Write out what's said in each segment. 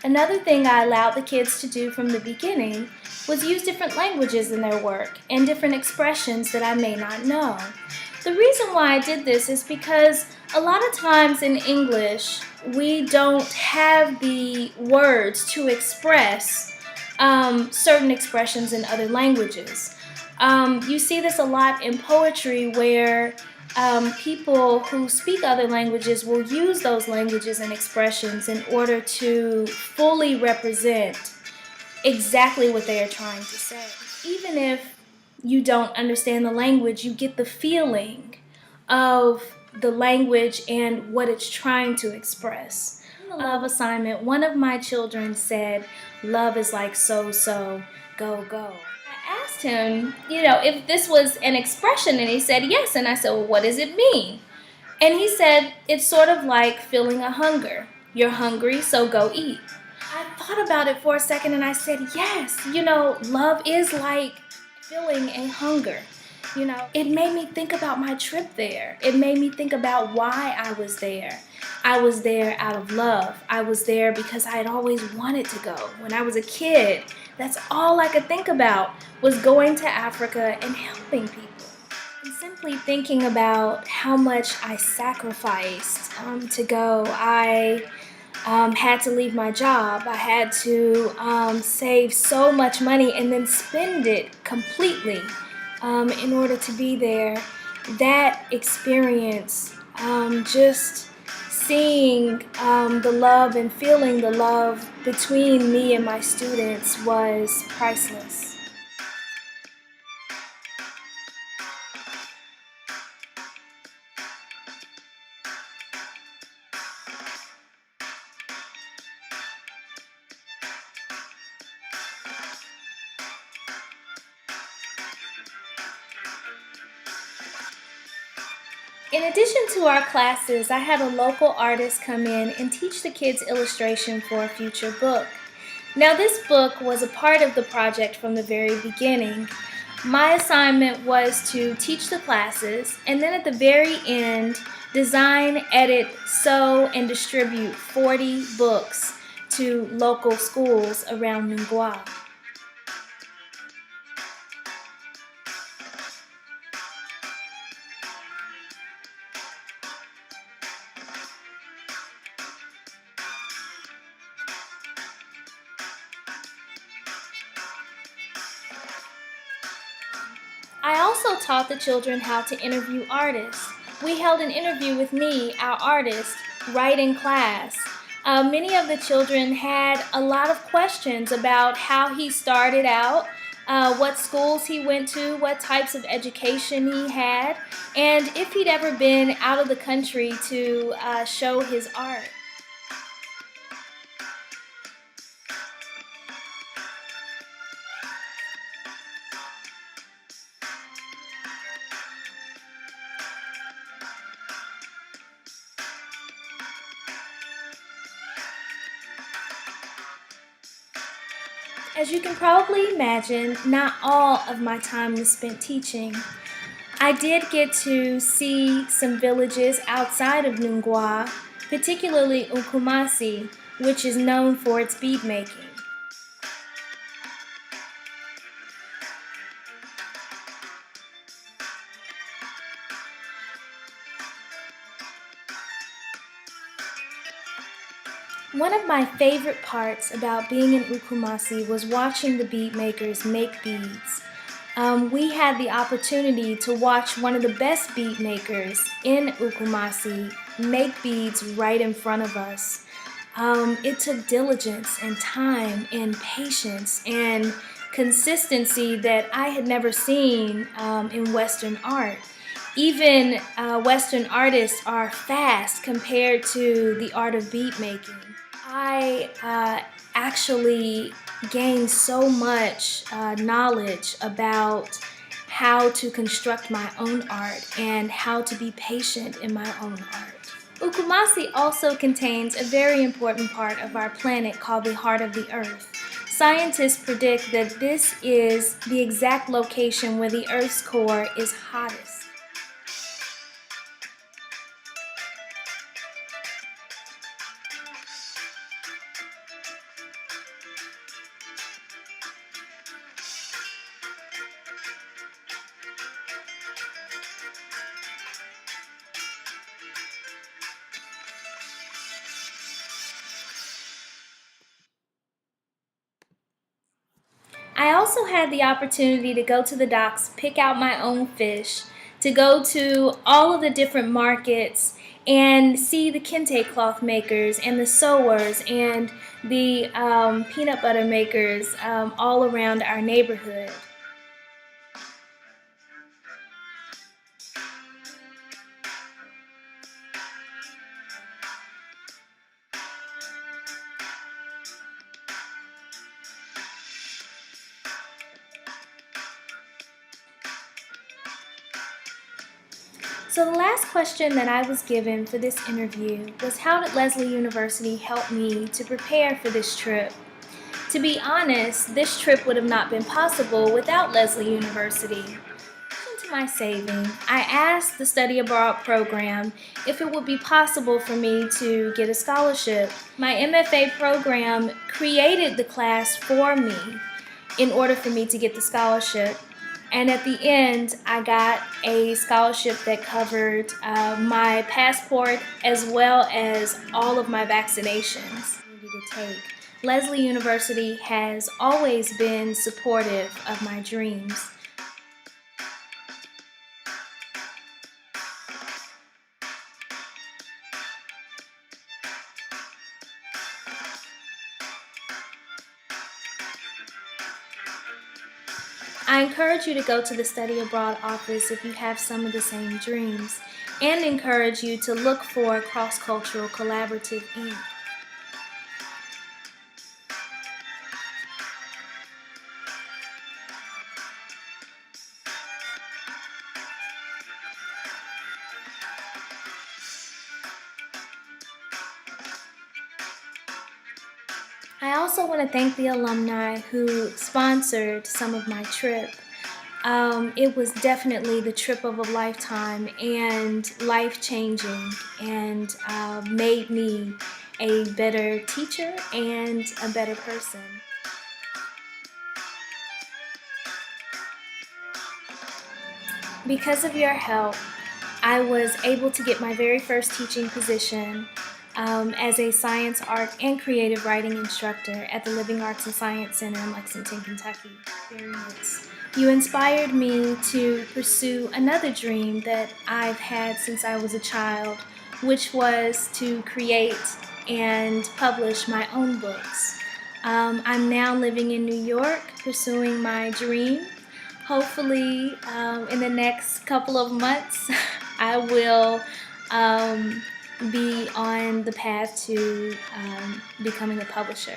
Another thing I allowed the kids to do from the beginning was use different languages in their work and different expressions that I may not know. The reason why I did this is because a lot of times in English, we don't have the words to express certain expressions in other languages. You see this a lot in poetry where people who speak other languages will use those languages and expressions in order to fully represent exactly what they are trying to say. Even if you don't understand the language, you get the feeling of the language and what it's trying to express. In the love assignment, one of my children said, "Love is like so, go, go." I asked him, if this was an expression, and he said yes. And I said, well, what does it mean? And he said, it's sort of like feeling a hunger. You're hungry, so go eat. I thought about it for a second and I said, yes, love is like feeling a hunger. It made me think about my trip there. It made me think about why I was there. I was there out of love. I was there because I had always wanted to go. When I was a kid, that's all I could think about was going to Africa and helping people. And simply thinking about how much I sacrificed to go. I had to leave my job. I had to save so much money and then spend it completely in order to be there. That experience, just seeing the love and feeling the love between me and my students was priceless. In addition to our classes, I had a local artist come in and teach the kids illustration for a future book. Now, this book was a part of the project from the very beginning. My assignment was to teach the classes and then at the very end, design, edit, sew, and distribute 40 books to local schools around Nungwa. I also taught the children how to interview artists. We held an interview with me, our artist, right in class. Many of the children had a lot of questions about how he started out, what schools he went to, what types of education he had, and if he'd ever been out of the country to show his art. As you can probably imagine, not all of my time was spent teaching. I did get to see some villages outside of Nungwa, particularly Ukumasi, which is known for its bead making. One of my favorite parts about being in Ukumasi was watching the bead makers make beads. We had the opportunity to watch one of the best bead makers in Ukumasi make beads right in front of us. It took diligence and time and patience and consistency that I had never seen in Western art. Even Western artists are fast compared to the art of bead making. I actually gained so much knowledge about how to construct my own art and how to be patient in my own art. Ukumasi also contains a very important part of our planet called the heart of the earth. Scientists predict that this is the exact location where the Earth's core is hottest. I also had the opportunity to go to the docks, pick out my own fish, to go to all of the different markets and see the kente cloth makers and the sewers and the peanut butter makers all around our neighborhood. So the last question that I was given for this interview was, how did Lesley University help me to prepare for this trip? To be honest, this trip would have not been possible without Lesley University. To my saving, I asked the study abroad program if it would be possible for me to get a scholarship. My MFA program created the class for me in order for me to get the scholarship. And at the end, I got a scholarship that covered my passport as well as all of my vaccinations I needed to take. Lesley University has always been supportive of my dreams. I encourage you to go to the Study Abroad office if you have some of the same dreams, and encourage you to look for Cross Cultural Collaborative, Inc. I also want to thank the alumni who sponsored some of my trip. It was definitely the trip of a lifetime and life-changing, and made me a better teacher and a better person. Because of your help, I was able to get my very first teaching position as a science, art, and creative writing instructor at the Living Arts and Science Center in Lexington, Kentucky. You inspired me to pursue another dream that I've had since I was a child, which was to create and publish my own books. I'm now living in New York, pursuing my dream. Hopefully, in the next couple of months, I will be on the path to becoming a publisher.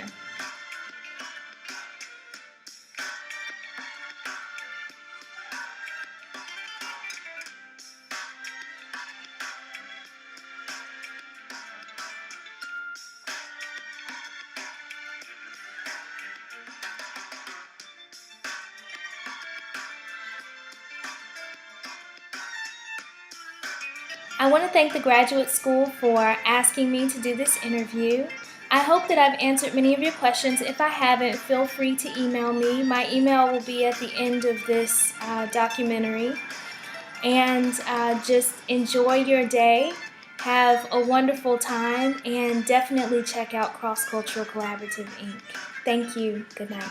I want to thank the Graduate School for asking me to do this interview. I hope that I've answered many of your questions. If I haven't, feel free to email me. My email will be at the end of this documentary. And just enjoy your day. Have a wonderful time, and definitely check out Cross Cultural Collaborative, Inc. Thank you. Good night.